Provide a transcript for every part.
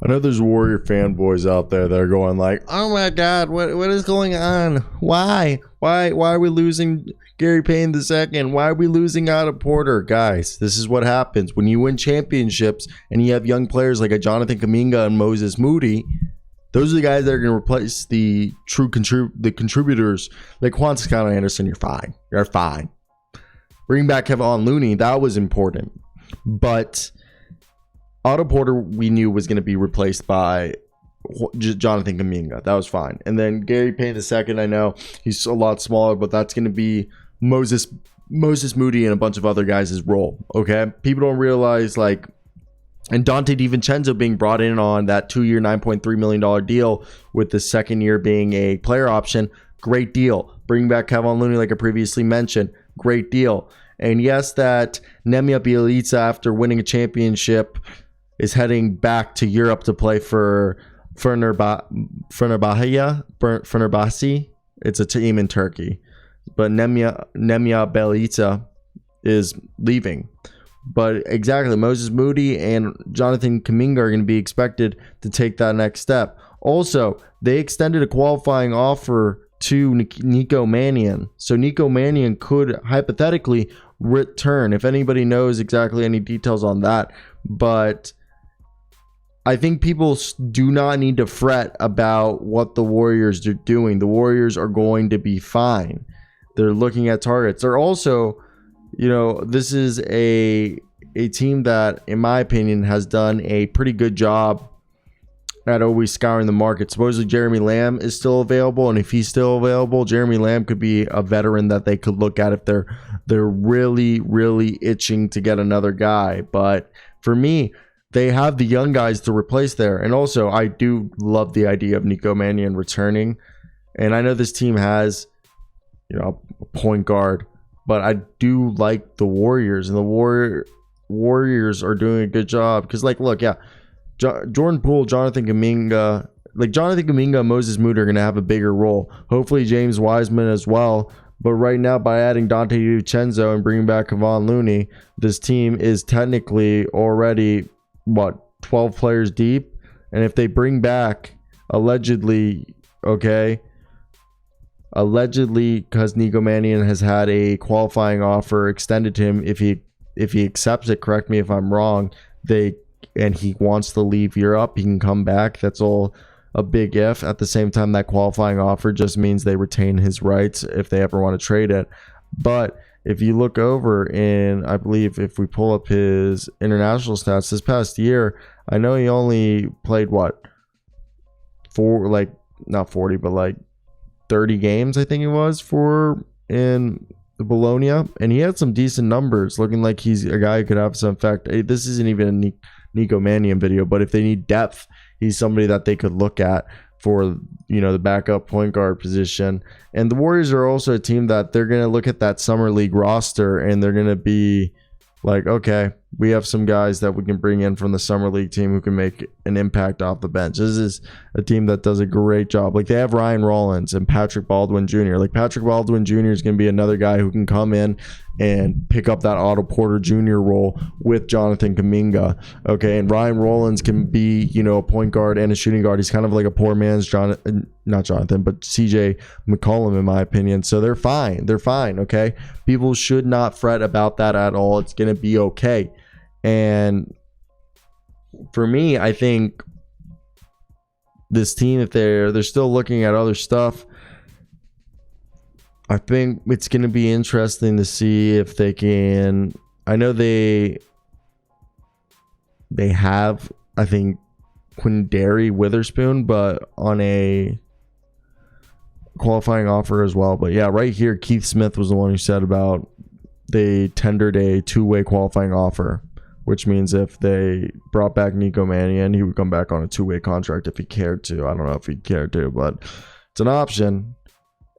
I know there's Warrior fanboys out there that are going like, "Oh my God, what is going on? Why are we losing Gary Payne II? Why are we losing Otto Porter?" Guys, this is what happens when you win championships and you have young players like a Jonathan Kuminga and Moses Moody. Those are the guys that are going to replace the true contributors like Juan Toscano Anderson. You're fine. You're fine. Bring back Kevon Looney. That was important, but Otto Porter, we knew was going to be replaced by Jonathan Kuminga. That was fine. And then Gary Payne II, I know he's a lot smaller, but that's going to be Moses Moody and a bunch of other guys' role. Okay, people don't realize and Donte DiVincenzo being brought in on that 2-year, $9.3 million deal with the second year being a player option. Great deal. Bring back Kevon Looney, like I previously mentioned. Great deal. And yes, that Nemanja Bjelica, after winning a championship, is heading back to Europe to play for Fenerbahce. It's a team in Turkey. But Nemanja Bjelica is leaving. But exactly, Moses Moody and Jonathan Kuminga are going to be expected to take that next step. Also, they extended a qualifying offer to Nico Mannion. So Nico Mannion could hypothetically return, if anybody knows exactly any details on that. But I think people do not need to fret about what the Warriors are doing. The Warriors are going to be fine. They're looking at targets. They're also, this is a team that, in my opinion, has done a pretty good job at always scouring the market. Supposedly Jeremy Lamb is still available, and if he's still available, Jeremy Lamb could be a veteran that they could look at if they're really, really itching to get another guy. But for me, they have the young guys to replace there. And also, I do love the idea of Nico Mannion returning. And I know this team has, a point guard, but I do like the Warriors. And the Warriors are doing a good job. Because, Jordan Poole, Jonathan Kuminga, and Moses Moody are going to have a bigger role. Hopefully, James Wiseman as well. But right now, by adding Donte DiVincenzo and bringing back Kevon Looney, this team is technically already 12 players deep. And if they bring back allegedly, because Nico Mannion has had a qualifying offer extended to him, if he accepts it, correct me if I'm wrong, and he wants to leave Europe, he can come back. That's all a big if. At the same time, that qualifying offer just means they retain his rights if they ever want to trade it. But if you look over in, I believe if we pull up his international stats this past year, I know he only played not 40, but 30 games, I think it was, in Bologna. And he had some decent numbers, looking like he's a guy who could have some effect. This isn't even a Nico Mannion video, but if they need depth, he's somebody that they could look at for the backup point guard position. And the Warriors are also a team that they're going to look at that summer league roster and they're going to be like, okay, we have some guys that we can bring in from the summer league team who can make an impact off the bench. This is a team that does a great job. They have Ryan Rollins and Patrick Baldwin Jr. Patrick Baldwin Jr. is going to be another guy who can come in and pick up that Otto Porter Jr. role with Jonathan Kuminga. Okay, and Ryan Rollins can be, a point guard and a shooting guard. He's kind of like a poor man's not Jonathan, but CJ McCollum, in my opinion. So they're fine. They're fine, okay? People should not fret about that at all. It's going to be okay. And for me, I think this team, if they're still looking at other stuff, I think it's going to be interesting to see if they can. I know they have, I think, Quindary Witherspoon, but on a qualifying offer as well. But yeah, right here, Keith Smith was the one who said about they tendered a two-way qualifying offer, which means if they brought back Nico Mannion, he would come back on a two-way contract if he cared to. I don't know if he cared to, but it's an option.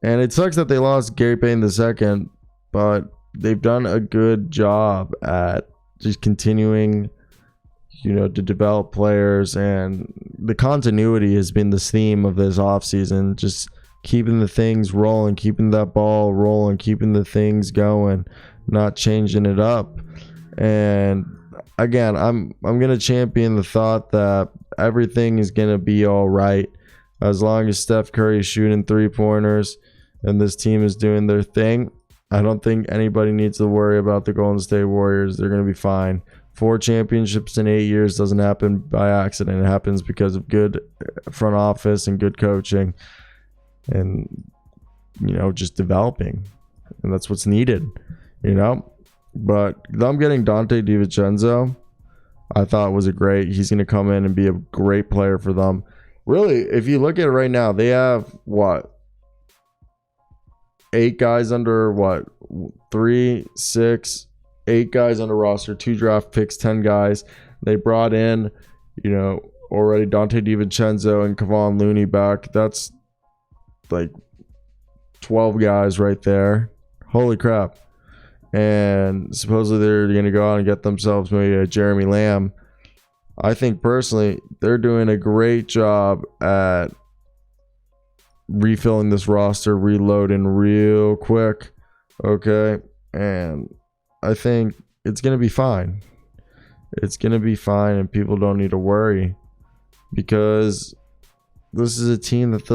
And it sucks that they lost Gary Payne II, but they've done a good job at just continuing, to develop players. And the continuity has been the theme of this offseason, just keeping the things rolling, keeping that ball rolling, keeping the things going, not changing it up. And again, I'm going to champion the thought that everything is going to be all right as long as Steph Curry is shooting 3-pointers and this team is doing their thing. I don't think anybody needs to worry about the Golden State Warriors. They're going to be fine. 4 championships in 8 years doesn't happen by accident. It happens because of good front office and good coaching and, just developing. And that's what's needed, But them getting Donte DiVincenzo, I thought he's going to come in and be a great player for them. Really, if you look at it right now, they have 8 guys under 3, 6, 8 guys on the roster, 2 draft picks, 10 guys. They brought in, already Donte DiVincenzo and Kevon Looney back. That's like 12 guys right there. Holy crap. And supposedly they're going to go out and get themselves maybe a Jeremy Lamb. I think personally they're doing a great job at refilling this roster, reloading real quick. Okay. And I think it's going to be fine. It's going to be fine, and people don't need to worry because this is a team that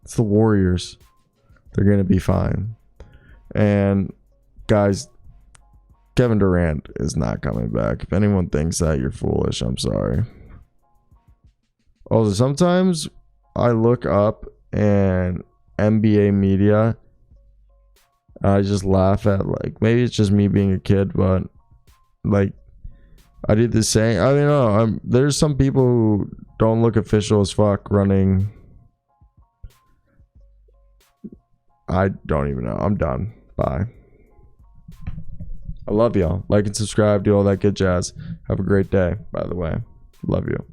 it's the Warriors. They're going to be fine. And guys, Kevin Durant is not coming back. If anyone thinks that, you're foolish. I'm sorry. Also, sometimes I look up and NBA media, I just laugh at, maybe it's just me being a kid, but I did the same. I don't know. There's some people who don't look official as fuck running. I don't even know. I'm done. Bye. I love y'all. Like and subscribe. Do all that good jazz. Have a great day, by the way. Love you.